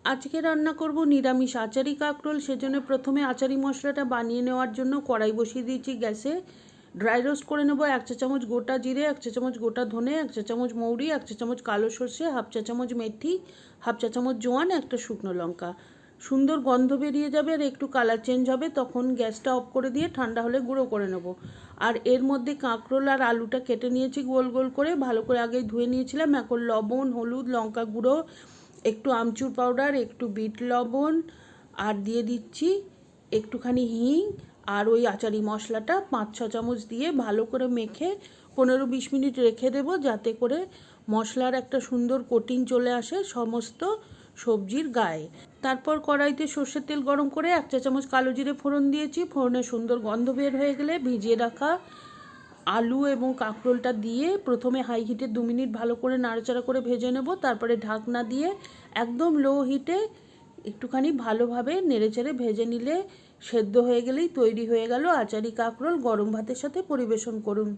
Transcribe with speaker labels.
Speaker 1: আজকে রান্না করব নিরামিষ আচারি কাঁকরোল। সেজন্য প্রথমে আচারি মশলাটা বানিয়ে নেওয়ার জন্য কড়াই বসিয়ে দিয়েছি গ্যাসে। ড্রাই রোস্ট করে নেব 1 চা চামচ গোটা জিরে, 1 চা চামচ গোটা ধনে, 1 চা চামচ মৌরি, 1 চা চামচ কালো সর্ষে, হাফ চা চামচ মেথি, হাফ চা চামচ জোয়ান, একটা শুকনো লঙ্কা। সুন্দর গন্ধ বেরিয়ে যাবে আর একটু কালার চেঞ্জ হবে, তখন গ্যাসটা অফ করে দিয়ে ঠান্ডা হলে গুঁড়ো করে নেব। আর এর মধ্যে কাঁকরোল আর আলুটা কেটে নিয়েছি গোল গোল করে, ভালো করে আগে ধুয়ে নিয়েছিলাম। এখন লবণ, হলুদ, লঙ্কা গুঁড়ো, একটু আমচুর পাউডার, একটু বিট লবণ আর দিয়ে দিচ্ছি একটুখানি হিং আর ওই আচারি মশলাটা 5-6 চামচ দিয়ে ভালো করে মেখে 15-20 মিনিট রেখে দেব, যাতে করে মশলার একটা সুন্দর কোটিং চলে আসে সমস্ত সবজির গায়ে। তারপর কড়াইতে সর্ষের তেল গরম করে 1 চা চামচ কালো জিরে ফোড়ন দিয়েছি। ফোড়নে সুন্দর গন্ধ বের হয়ে গেলে ভিজিয়ে রাখা আলু এবং কাঁকরোলটা দিয়ে প্রথমে হাই হিটে 2 মিনিট ভালো করে নাড়াচাড়া করে ভেজে নেব। তারপরে ঢাকনা দিয়ে একদম লো হিটে একটুখানি ভালোভাবে নেড়েচেড়ে ভেজে নিলে সেদ্ধ হয়ে গেলেই তৈরি হয়ে গেল আচারি কাঁকরোল। গরম ভাতের সাথে পরিবেশন করুন।